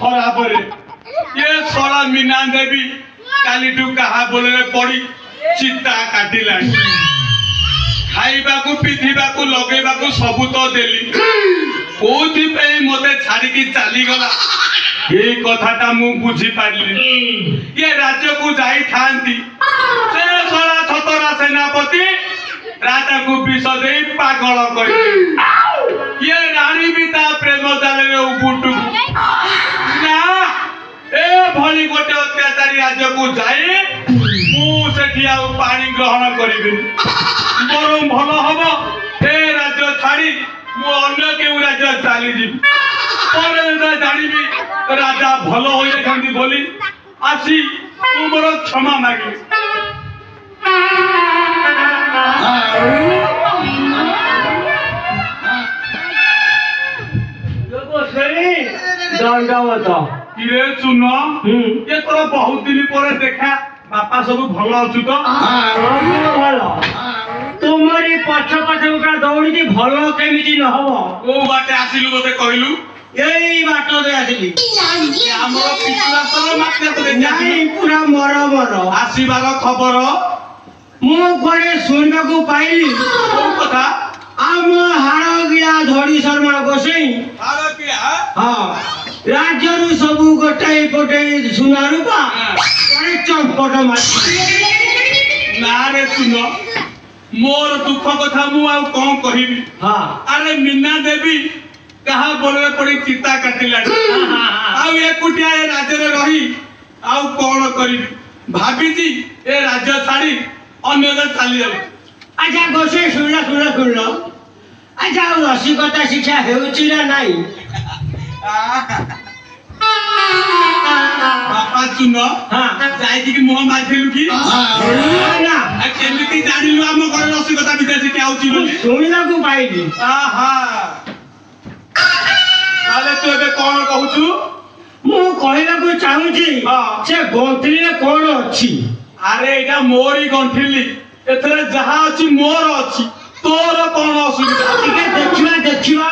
ଖରାପରେ ये सोला मीना देवी कालीठू कहा बोले पड़ी चिता काटिला खाइबाकू पिधिबाकू लगेबाकू सबू तो देली कोथि पे मते छाड़ी की चाली गला ये कथाटा मु बुझी पारली ये राज्य को जाई थांती से सोला छतरा सेनापति राजा को विष दे पागल कर ये रानी भी ता प्रेम जाले रे उबुटू ना ए भली गोटे अत्याचारी राज्य को जाए मु सेठी आ पानी ग्रहण करिबे बरम भलो हबो ए राज्य छाड़ी मु अन्य केउ राज्य चाली जी परे जानिबी राजा भलो होई खांदी बोली आसी तुमरो क्षमा मागी दंडवत किरे चुन ये तोर बहुत दिन पर देखा बापा सब भल अछु तो भल तुमरी पछ पछ उठा दौड़ी भल केमिति न हबो ओ बाटे आसिलु बोते कहलु एई बाटो दे आसिली हमर पिछला तोर माते तो नाही पूरा मर मर आसीबार खबर मु घरे सुनबा को पाइली ओ कथा आम हाड़ गिया धड़ी शर्मा गोसाई आरो किया हां राज्यरु सबु गोटाई पोटाई सुना रूपा अरे चंपट माची ना रे सुन मोर दुख कथा मु आ कोन कहिबी हां अरे मीना देवी कहा बोलवे पड़ी चिता काटिला आ एकुटिया ए राज्य रे रही आ कोन करिबी भाभी जी ए राज्य छाड़ी अन्य जगह चली जाऊ अच्छा गोसाई सुनला अच्छा रसिकता शिक्षा हेउची ना नाही बापा चुन हां जाई कि मुह माथिलु की ना आ केमिति जानिलु हम घर रसिकता विदेशी के आउची बोली सुनिला को पाइली आहा ताले तू एबे कोन कहूछु मु कहला को चाहूची हां से गोंतली रे कोन अछि अरे एटा मोरी गंठिली एथरे जहा अछि मोर अछि तोर कोन असुविधा ଟିକେ ଦେଖିବା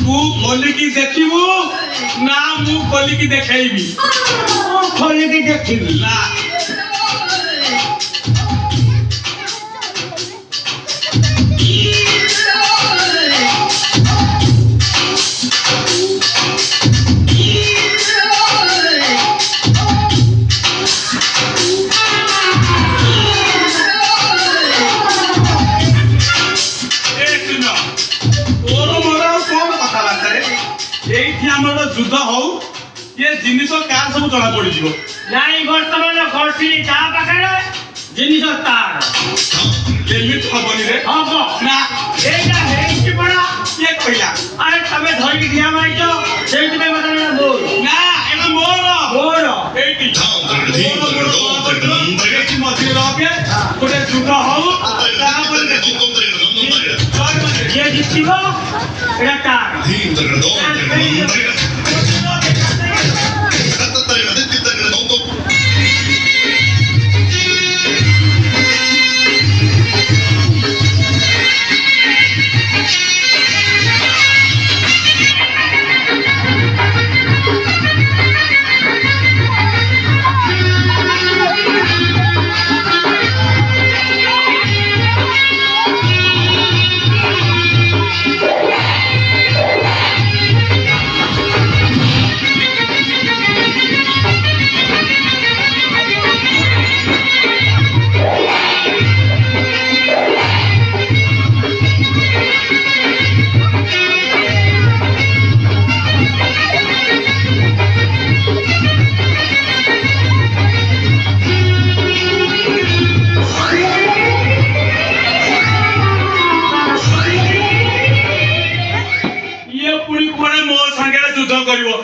तू खोली की देखिबू ना मु खोली की देखेइबी खोलिକି ଦେଖିବି ना युद्ध हो ये जिनिस कार सब चला पड़ी जीवो ନାଇଁ ବର୍ତ୍ତମାନ ଘରଥିଲି ତା ପାଖରେ ଜିନିଷ ତାର କେମିତି ହବନି ରେ ହବ ନା ଏଇଟା ହେଇଛି ପରା କିଏ କହିଲା ଆରେ ତମେ ଧରିକି ଠିଆ ମାରିଛ ସେଇଥିପାଇଁ ମତେ ଲାଗିଲା ମୋର ନା ଏଟା ମୋର ଏଇଟି ଏଇଟି ମଝିରେ ରଖେ ଗୋଟେ ଯୁଦ୍ଧ ହଉ ତାପରେ ଯିଏ ଜିତିବ ଏଇଟା ତାର ये पुणी कोणे मो संगे युद्ध करिवो